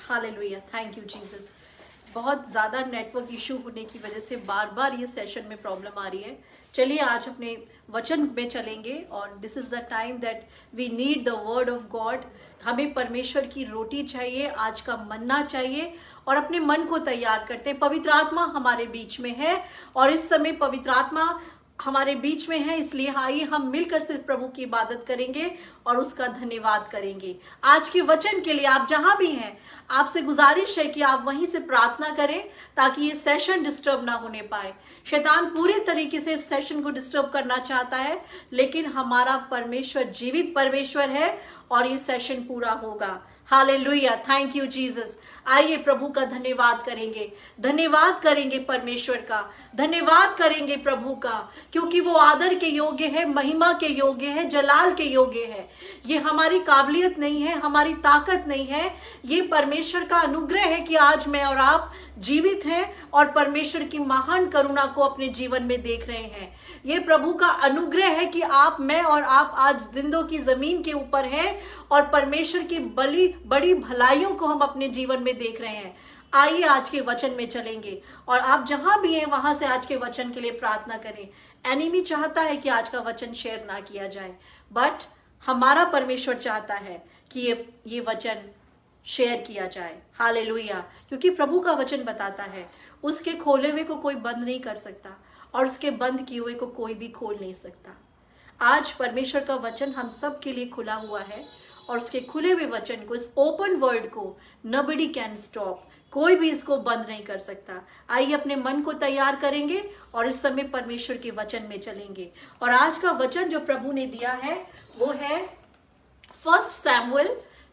Hallelujah, thank you Jesus. बहुत ज़्यादा network issue होने की वजह से बार बार ये सेशन में प्रॉब्लम आ रही है। चलिए आज अपने वचन में चलेंगे और this is the time that we need the word of God. हमें परमेश्वर की रोटी चाहिए, आज का मन्ना चाहिए और अपने मन को तैयार करते हैं। पवित्र आत्मा हमारे बीच में है और इस समय पवित्र आत्मा हमारे बीच में है, इसलिए आइए हम मिलकर सिर्फ प्रभु की इबादत करेंगे और उसका धन्यवाद करेंगे। आज के वचन के लिए आप जहां भी हैं, आपसे गुजारिश है कि आप वहीं से प्रार्थना करें ताकि ये सेशन डिस्टर्ब ना होने पाए। शैतान पूरी तरीके से इस सेशन को डिस्टर्ब करना चाहता है, लेकिन हमारा परमेश्वर जीवित परमेश्वर है और ये सेशन पूरा होगा। Hallelujah, thank you Jesus. आइए प्रभु का धन्यवाद करेंगे, धन्यवाद करेंगे परमेश्वर का, धन्यवाद करेंगे प्रभु का, क्योंकि वो आदर के योग्य है, महिमा के योग्य है, जलाल के योग्य है। ये हमारी काबिलियत नहीं है, हमारी ताकत नहीं है, ये परमेश्वर का अनुग्रह है कि आज मैं और आप जीवित हैं और परमेश्वर की महान करुणा को अपने जीवन में देख रहे हैं। ये प्रभु का अनुग्रह है कि आप, मैं और आप आज जिंदों की जमीन के ऊपर हैं और परमेश्वर की बड़ी भलाइयों को हम अपने जीवन में देख रहे हैं। आइए आज के वचन में चलेंगे और आप जहां भी हैं वहां से आज के वचन के लिए प्रार्थना करें। एनिमी चाहता है कि आज का वचन शेयर ना किया जाए, बट हमारा परमेश्वर चाहता है कि ये वचन शेयर किया जाए। हालेलुया, क्योंकि प्रभु का वचन बताता है उसके खोले हुए को कोई बंद नहीं कर सकता और उसके बंद किए हुए को कोई भी खोल नहीं सकता। आज परमेश्वर का वचन हम सब के लिए खुला हुआ है और उसके खुले हुए वचन को, इस ओपन वर्ड को नोबडी कैन स्टॉप, कोई भी इसको बंद नहीं कर सकता। आइए अपने मन को तैयार करेंगे और इस समय परमेश्वर के वचन में चलेंगे। और आज का वचन जो प्रभु ने दिया है वो है फर्स्ट सैमुएल,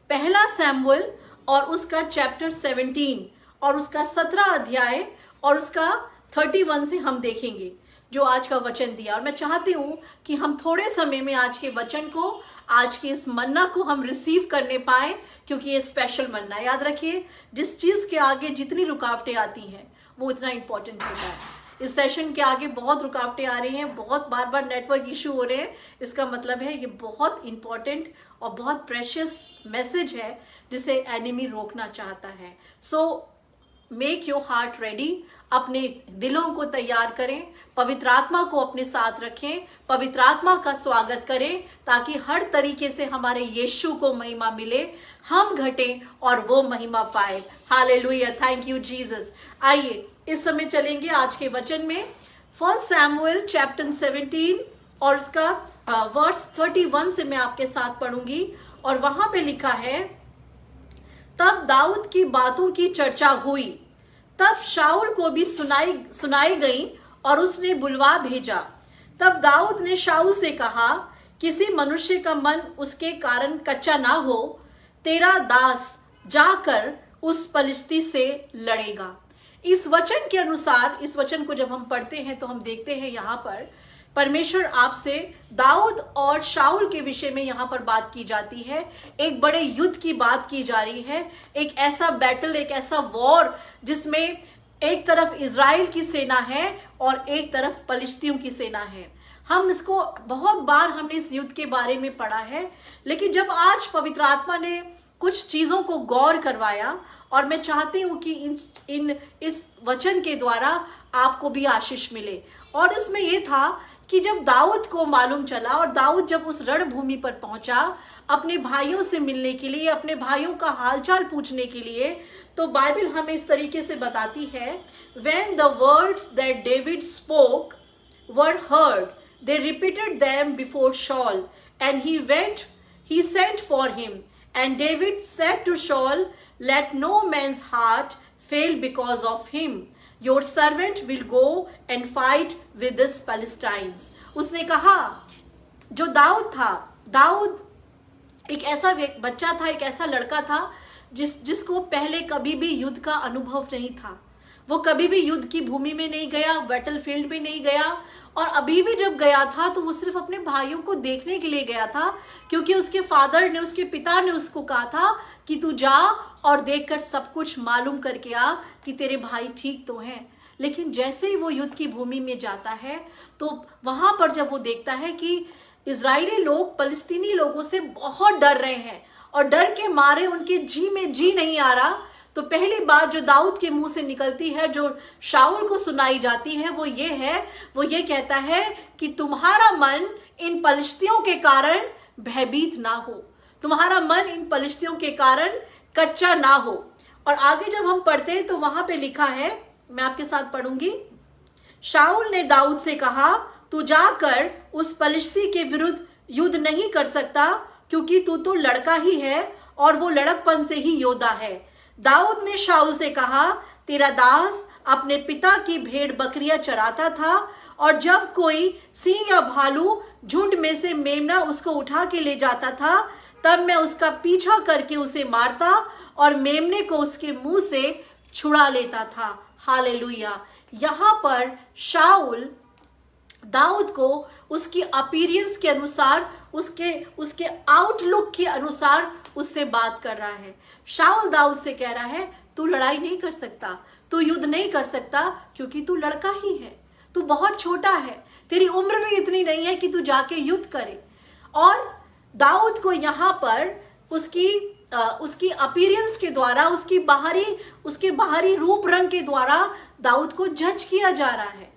पहला सैमुएल और उसका चैप्टर 17 और उसका 17 अध्याय और उसका 31 से हम देखेंगे जो आज का वचन दिया। और मैं चाहती हूं कि हम थोड़े समय में आज के वचन को, आज के इस मन्ना को हम रिसीव करने पाए, क्योंकि ये स्पेशल मन्ना, याद रखिए जिस चीज के आगे जितनी रुकावटें आती हैं वो इतना इंपॉर्टेंट होता है। इस सेशन के आगे बहुत रुकावटें आ रही हैं, बहुत बार बार नेटवर्क इशू हो रहे हैं, इसका मतलब है ये बहुत इंपॉर्टेंट और बहुत प्रेशियस मैसेज है जिसे एनिमी रोकना चाहता है। So make your heart ready, अपने दिलों को तैयार करें, पवित्र आत्मा को अपने साथ रखें, पवित्र आत्मा का स्वागत करें ताकि हर तरीके से हमारे यीशु को महिमा मिले, हम घटें और वो महिमा पाए। Hallelujah, thank you Jesus. आइए इस समय चलेंगे आज के वचन में। फर्स्ट सैमुएल चैप्टर 17 और उसका वर्स 31 से मैं आपके साथ पढ़ूंगी और वहां पे लिखा है, तब दाऊद की बातों की चर्चा हुई, तब शाऊल को भी सुनाई गई और उसने बुलवा भेजा। तब दाऊद ने शाऊल से कहा, किसी मनुष्य का मन उसके कारण कच्चा ना हो, तेरा दास जाकर उस पलिश्ती से लड़ेगा। इस वचन के अनुसार, इस वचन को जब हम पढ़ते हैं तो हम देखते हैं यहाँ पर परमेश्वर आपसे दाऊद और शाऊल के विषय में यहाँ पर बात की जाती है। एक बड़े युद्ध की बात की जा रही है, एक ऐसा बैटल, एक ऐसा वॉर जिसमें एक तरफ इजराइल की सेना है और एक तरफ पलिश्तियों की सेना है। हम इसको बहुत बार हमने इस युद्ध के बारे में पढ़ा है, लेकिन जब आज पवित्र आत्मा ने कुछ चीजों को गौर करवाया और मैं चाहती हूं कि इस वचन के द्वारा आपको भी आशीष मिले। और इसमें यह था कि जब दाऊद को मालूम चला और दाऊद जब उस रणभूमि पर पहुंचा अपने भाइयों से मिलने के लिए, अपने भाइयों का हालचाल पूछने के लिए, तो बाइबल हमें इस तरीके से बताती है, when the words that David spoke were heard, they repeated them before Saul, and he sent for him, and David said to Saul, let no man's heart fail because of him. Your servant will go and fight with this Philistines. उसने कहा, जो दाऊद था, दाऊद एक ऐसा बच्चा था, एक ऐसा लड़का था जिसको पहले कभी भी युद्ध का अनुभव नहीं था। वो कभी भी युद्ध की भूमि में नहीं गया, बैटलफील्ड में नहीं गया, और अभी भी जब गया था तो वो सिर्फ अपने भाइयों को देखने के लिए गया था, क्योंकि उसके फादर ने, उसके पिता ने उसको कहा था कि तू जा और देखकर सब कुछ मालूम करके आ कि तेरे भाई ठीक तो हैं। लेकिन जैसे ही वो युद्ध की भूमि में जाता है तो वहां पर जब वो देखता है कि इजरायली लोग फलस्तीनी लोगों से बहुत डर रहे हैं और डर के मारे उनके जी में जी नहीं आ रहा, तो पहली बात जो दाऊद के मुंह से निकलती है, जो शाऊल को सुनाई जाती है, वो ये कहता है कि तुम्हारा मन इन पलिश्तियों के कारण भयभीत ना हो, तुम्हारा मन इन पलिश्तियों के कारण कच्चा ना हो। और आगे जब हम पढ़ते हैं तो वहां पे लिखा है, मैं आपके साथ पढ़ूंगी। शाऊल ने दाऊद से कहा, तू जाकर उस पलिश्ती के विरुद्ध युद्ध नहीं कर सकता, क्योंकि तू तो लड़का ही है और वो लड़कपन से ही योद्धा है। दाऊद ने शाऊल से कहा, तेरा दास अपने पिता की भेड़ बकरियां चराता था, और जब कोई सिंह या भालू झुंड में से मेमना उसको उठा के ले जाता था, तब मैं उसका पीछा करके उसे मारता और मेमने को उसके मुंह से छुड़ा लेता था। हालेलुया। यहां पर शाऊल दाऊद को उसकी अपीयरेंस के अनुसार, उसके आउटलुक के अनुसार उससे बात कर रहा है। शाऊल दाऊद से कह रहा है, तू लड़ाई नहीं कर सकता, तू युद्ध नहीं कर सकता, क्योंकि तू लड़का ही है, तू बहुत छोटा है, तेरी उम्र भी इतनी नहीं है कि तू जाके युद्ध करे। और दाऊद को यहाँ पर उसकी अपीयरेंस के द्वारा, उसके बाहरी रूप रंग के द्वारा दाऊद को जज किया जा रहा है।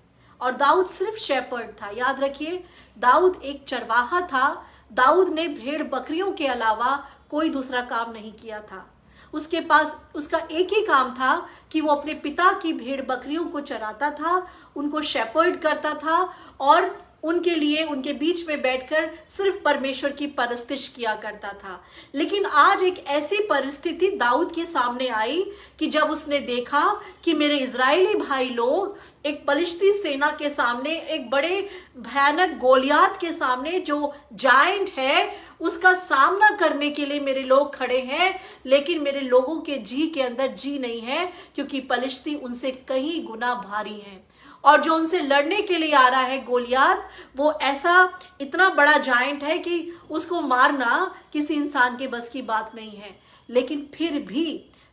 और दाऊद सिर्फ शेपर्ड था। याद रखिए, दाऊद एक चरवाहा था। दाऊद ने भेड़ बकरियों के अलावा कोई दूसरा काम नहीं किया था। उसके पास उसका एक ही काम था कि वो अपने पिता की भेड़ बकरियों को चराता था, उनको शेपर्ड करता था और उनके लिए उनके बीच में बैठकर सिर्फ परमेश्वर की परस्तिश किया करता था। लेकिन आज एक ऐसी परिस्थिति दाऊद के सामने आई कि जब उसने देखा कि मेरे इजरायली भाई लोग एक पलिश्ती सेना के सामने, एक बड़े भयानक गोलियात के सामने, जो जायंट है, उसका सामना करने के लिए मेरे लोग खड़े हैं, लेकिन मेरे लोगों के जी के अंदर जी नहीं है, क्योंकि पलिश्ती उनसे कहीं गुना भारी हैं। और जो उनसे लड़ने के लिए आ रहा है गोलियात, वो ऐसा इतना बड़ा जायंट है कि उसको मारना किसी इंसान के बस की बात नहीं है। लेकिन फिर भी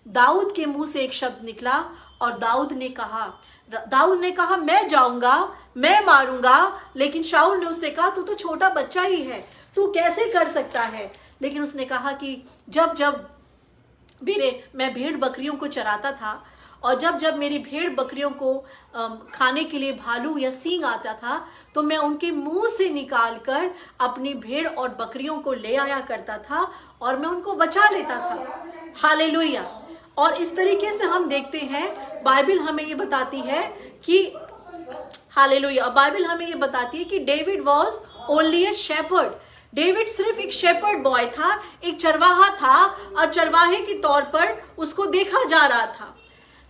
दाऊद के मुंह से एक शब्द निकला और दाऊद ने कहा मैं जाऊंगा, मैं मारूंगा। लेकिन शाऊल ने उससे कहा, तू तो छोटा बच्चा ही है, तू कैसे कर सकता है। लेकिन उसने कहा कि जब मैं भेड़ बकरियों को चराता था, और जब मेरी भेड़ बकरियों को खाने के लिए भालू या सींग आता था, तो मैं उनके मुंह से निकालकर अपनी भेड़ और बकरियों को ले आया करता था और मैं उनको बचा लेता था। हालेलुया। और इस तरीके से हम देखते हैं, बाइबल हमें ये बताती है कि हालेलुया, बाइबल हमें ये बताती है कि David was only a shepherd. David सिर्फ एक शेपर्ड बॉय था, एक चरवाहा था, और चरवाहे के तौर पर उसको देखा जा रहा था।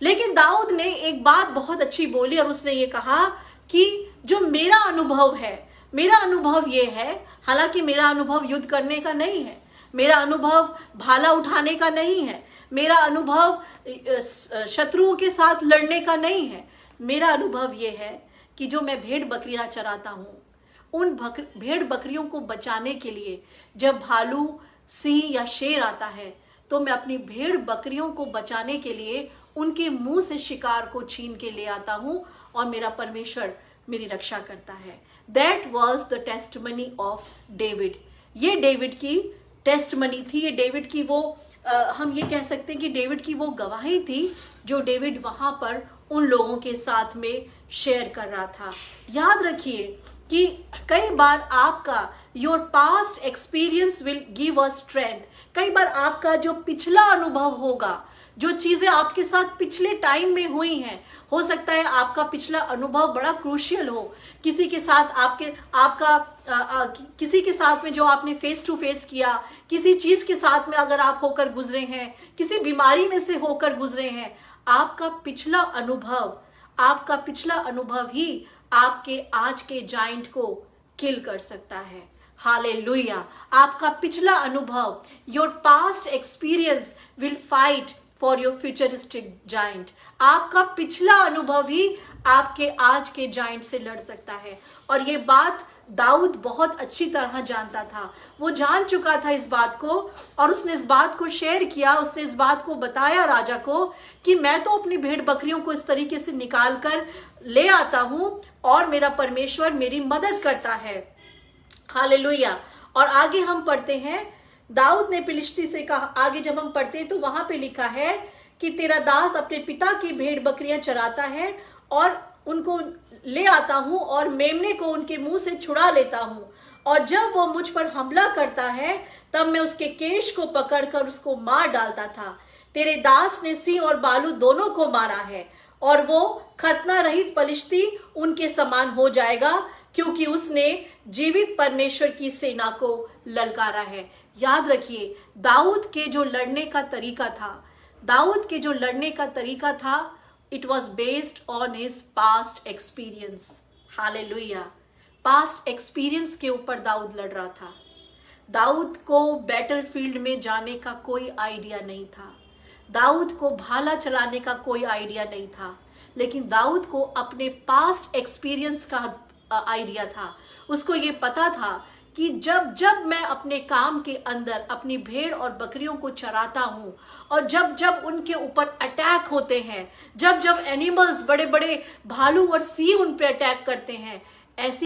लेकिन दाऊद ने एक बात बहुत अच्छी बोली, और उसने ये कहा कि जो मेरा अनुभव है, मेरा अनुभव ये है, हालांकि मेरा अनुभव युद्ध करने का नहीं है, मेरा अनुभव भाला उठाने का नहीं है, मेरा अनुभव शत्रुओं के साथ लड़ने का नहीं है। मेरा अनुभव ये है कि जो मैं भेड़ बकरियां चराता हूँ, उन भेड़ बकरियों को बचाने के लिए जब भालू, सिंह या शेर आता है, तो मैं अपनी भेड़ बकरियों को बचाने के लिए उनके मुंह से शिकार को छीन के ले आता हूं, और मेरा परमेश्वर मेरी रक्षा करता है। That was the testimony of David. ये डेविड की टेस्टमनी थी, ये डेविड की वो हम ये कह सकते हैं कि डेविड की वो गवाही थी जो डेविड वहां पर उन लोगों के साथ में शेयर कर रहा था। याद रखिए कि कई बार आपका your past experience will give us strength. कई बार आपका जो पिछला अनुभव होगा, जो चीजें आपके साथ पिछले टाइम में हुई हैं, हो सकता है आपका पिछला अनुभव बड़ा क्रूशियल हो, किसी के साथ किसी के साथ में जो आपने फेस टू फेस किया, किसी चीज के साथ में अगर आप होकर गुजरे हैं, किसी बीमारी में से होकर गुजरे हैं, आपका पिछला अनुभव ही आपके आज के जायंट को किल कर सकता है। हालेलुया। आपका पिछला अनुभव, your past experience will fight for your futuristic giant. आपका पिछला अनुभव ही आपके आज के जायंट से लड़ सकता है। और ये बात दाऊद बहुत अच्छी तरह जानता था, वो जान चुका था इस बात को, और उसने इस बात को शेयर किया, उसने इस बात को बताया राजा को कि मैं तो अपनी भेड़ बकरियों को इस तरीके से निकाल कर ले आता हूं और मेरा परमेश्वर मेरी मदद करता है। हालेलुया। और आगे हम पढ़ते हैं, दाऊद ने फिलिश्ती से कहा, आगे जब हम पढ़ते हैं तो वहां पे लिखा है कि तेरा दास अपने पिता की भेड़ बकरियां चराता है और उनको ले आता हूं और मेमने को उनके मुंह से छुड़ा लेता हूं, और जब वो मुझ पर हमला करता है तब मैं उसके केश को पकड़कर उसको मार डालता था। तेरे दास ने सिंह और बालू दोनों को मारा है, और वो खतना रहित पलिश्ती उनके समान हो जाएगा, क्योंकि उसने जीवित परमेश्वर की सेना को ललकारा है। याद रखिए, दाऊद के जो लड़ने का तरीका था, दाऊद के जो लड़ने का तरीका था, it was based on his past experience. Hallelujah. Past experience के ऊपर दाऊद लड़ रहा था। दाऊद को बैटलफील्ड में जाने का कोई आइडिया नहीं था, दाऊद को भाला चलाने का कोई आइडिया नहीं था, लेकिन दाऊद को अपने पास्ट एक्सपीरियंस का आइडिया था। उसको ये पता था कि जब जब मैं अपने काम के अंदर अपनी भेड़ और बकरियों को चराता हूँ, और जब जब उनके ऊपर अटैक होते हैं, जब जब एनिमल्स, बड़े बड़े भालू और सिंह उन पे अटैक करते हैं, ऐसी